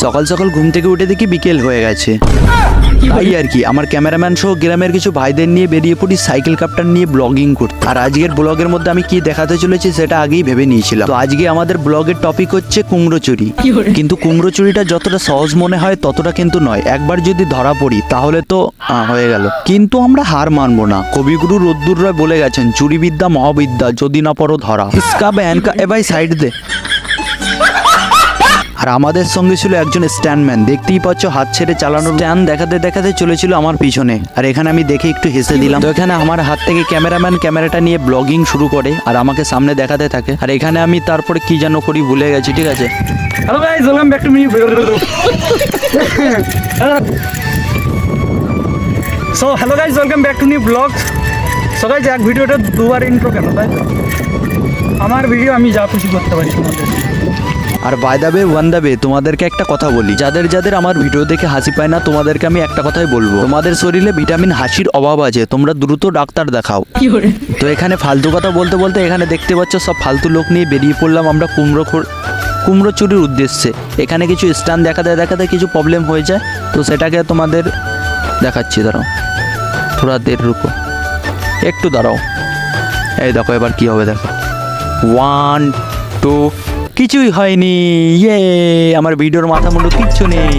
সকাল সকাল ঘুম থেকে উঠে দেখি বিকেল হয়ে গেছে। তাই আর কি আমার ক্যামেরাম্যান সহ গ্রামের কিছু ভাইদের নিয়ে বেরিয়ে পড়ি সাইকেল কাপ্টার নিয়ে ব্লগিং করতে। আর আজকের ব্লগের মধ্যে আমি কি দেখাতে চলেছি সেটা আগেই ভেবে নিয়েছিলাম। তো আজকে আমাদের ব্লগের টপিক হচ্ছে কুমড়ো চুরি। কিন্তু কুমড়ো চুরিটা যতটা সহজ মনে হয় ততটা কিন্তু নয়। একবার যদি ধরা পড়ি তাহলে তো হয়ে গেল। কিন্তু আমরা হার মানবো না। কবিগুরু রদ্দুর রায় বলে গেছেন, চুরিবিদ্যা মহাবিদ্যা, যদি না পড়ো ধরা। ইসকা ব্যান কা এ ভাই সাইড দে। আর আমাদের সঙ্গে ছিল একজন স্ট্যান্ডম্যান। দেখতেই পাচ্ছ হাত ছেড়ে চালানোর স্ট্যান্ড দেখাতে দেখাতে চলেছিল আমার পিছনে। আর এখানে আমি দেখে একটু হেসে দিলাম। তো এখানে আমার হাত থেকে ক্যামেরাম্যান ক্যামেরাটা নিয়ে ব্লগিং শুরু করে আর আমাকে সামনে দেখাতে থাকে। আর এখানে আমি তারপরে কি যেন করি ভুলে গেছি। ঠিক আছে, hello guys, welcome back to me. So hello guys, welcome back to new blog. So guys, এক ভিডিওটা দুবার ইন্ট্রো কেন? তাই তো আমার ভিডিও আমি যা খুশি করতে পারি তোমাদের। আর by the way one the way তোমাদেরকে একটা কথা বলি, যাদের যাদের আমার ভিডিও দেখে হাসি পায় না তোমাদেরকে আমি একটা কথাই বলবো, তোমাদের শরীরে ভিটামিন হাসির অভাব আছে, তোমরা দ্রুত ডাক্তার দেখাও। তো এখানে ফালতু কথা বলতে বলতে এখানে দেখতে পাচ্ছ সব ফালতু লোক নিয়ে বেরিয়ে পড়লাম আমরা কুমড়ো চুরির উদ্দেশ্যে। এখানে কিছু স্ট্যান্ড দেখাতে দেখাতে কিছু প্রবলেম হয়ে যায়, তো সেটাকে তোমাদের দেখাচ্ছি। দাঁড়াও, থোড়া দের রুকো, একটু দাঁড়াও। এই দেখো এবার কি হবে দেখো। 1 2 কিছুই হয়নি। ইয়ে, আমার ভিডিওর মাথা মুন্ডু কিচ্ছু নেই।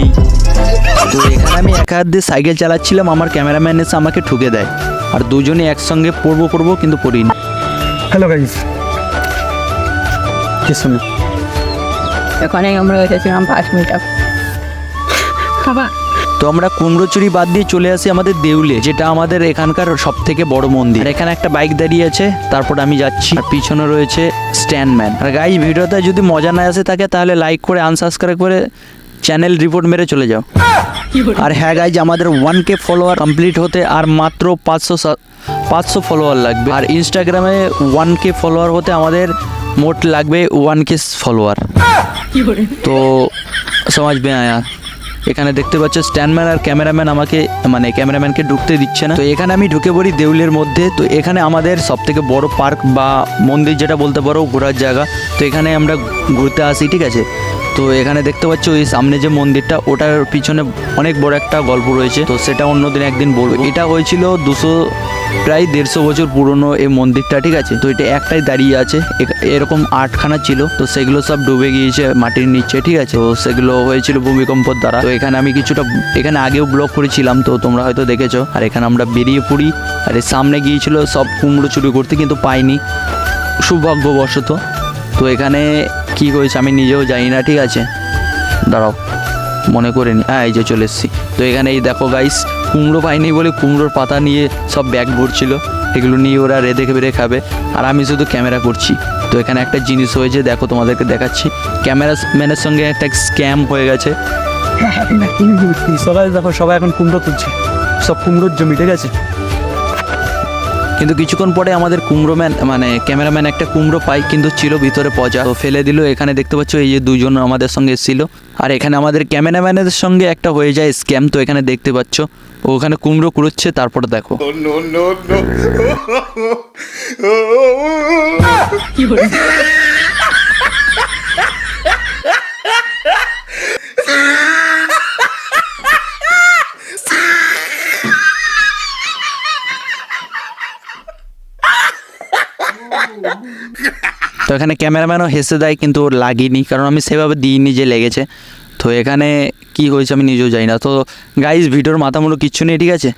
তো এখানে আমি এক হাত দিয়ে সাইকেল চালাচ্ছিলাম, আমার ক্যামেরাম্যান এসে আমাকে ঠুকে দেয়। আর দুজনে একসঙ্গে পড়বো কিন্তু পড়িনি। হ্যালো গাইস, কিছু না। ওখানে আমরা এসেছিলাম 5 মিনিট খাবার। তো আমরা কুমড়ো চুরি বাদ দিয়ে চলে আসি আমাদের দেউলে, যেটা আমাদের এখানকার সব থেকে বড় মন্দির। আর এখানে একটা বাইক দাঁড়িয়ে আছে, তারপর আমি যাচ্ছি। আর পিছনে রয়েছে স্ট্যান্ডম্যান। আর গাইস, ভিডিওতে যদি মজা না আসে থাকে তাহলে লাইক করে আনসাবস্ক্রাইব করে চ্যানেল রিপোর্ট মেরে চলে যাও। আর হ্যাঁ গাইজ, আমাদের 1K ফলোয়ার কমপ্লিট হতে আর মাত্র 500 ফলোয়ার লাগবে। আর ইনস্টাগ্রামে 1K ফলোয়ার হতে আমাদের মোট লাগবে 1K ফলোয়ার। তো সমাজ মে আয়া। এখানে দেখতে পাচ্ছ স্ট্যান্ডম্যান আর ক্যামেরাম্যান আমাকে ক্যামেরাম্যানকে ঢুকতে দিচ্ছে না। তো এখানে আমি ঢুকে পড়ি দেউলের মধ্যে। তো এখানে আমাদের সব থেকে বড় পার্ক বা মন্দির যেটা বলতে পারো, ঘোরার জায়গা। তো এখানে আমরা ঘুরতে আসি, ঠিক আছে। তো এখানে দেখতে পাচ্ছ ওই সামনে যে মন্দিরটা, ওটার পিছনে অনেক বড় একটা গল্প রয়েছে। তো সেটা অন্যদিন একদিন বলবো। এটা হয়েছিল প্রায় 150 বছর পুরনো এই মন্দিরটা, ঠিক আছে। তো এটা একটাই দাঁড়িয়ে আছে, এরকম 8খানা ছিল। তো সেগুলো সব ডুবে গিয়েছে মাটির নিচে, ঠিক আছে। তো সেগুলো হয়েছিল ভূমিকম্পর দ্বারা। তো এখানে আমি কিছুটা এখানে আগেও ব্লগ করেছিলাম, তো তোমরা হয়তো দেখেছো। আর এখানে আমরা বেরিয়ে পড়ি। আর এর সামনে গিয়েছিল সব কুমড়ো চুরি করতে, কিন্তু পাইনি সৌভাগ্যবশত। তো এখানে কি হয়েছে আমি নিজেও জানি না, ঠিক আছে। দাঁড়াও, মনে করে নি। এই যে চলে এসেছি। তো এখানে এই দেখো গাইস, কুমড়ো পাইনি বলে কুমড়োর পাতা নিয়ে সব ব্যাগ ভরছিল। এগুলো নিয়ে ওরা রেঁধে বেড়ে খাবে, আর আমি শুধু ক্যামেরা করছি। তো এখানে একটা জিনিস হয়েছে, দেখো তোমাদেরকে দেখাচ্ছি। ক্যামেরাম্যানের সঙ্গে একটা স্ক্যাম হয়ে গেছে। সবাই দেখো, সবাই এখন কুমড়ো তুলছে, সব কুমড়োর জমি, ঠিক আছে। কিন্তু কিছুক্ষণ পরে আমাদের ক্যামেরাম্যান একটা কুমড়ো পাই, কিন্তু ছিল ভিতরে পচা। তো ফেলে দিল। এখানে দেখতে পাচ্ছ এই যে দুজন আমাদের সঙ্গে এসেছিল। আর এখানে আমাদের ক্যামেরাম্যানের সঙ্গে একটা হয়ে যায় স্ক্যাম। তো এখানে দেখতে পাচ্ছ ওখানে কুমড়ো কুড়োচ্ছে, তারপরে দেখো। তো এখানে ক্যামেরাম্যানও হেসে দেয়, কিন্তু ওর লাগেনি, কারণ আমি সেভাবে দিইনি যে লেগেছে। তো এখানে কি হয়েছে আমি নিজেও জানি না। তো গাইজ, ভিডিওর মাথা মুলো কিচ্ছু নেই, ঠিক আছে।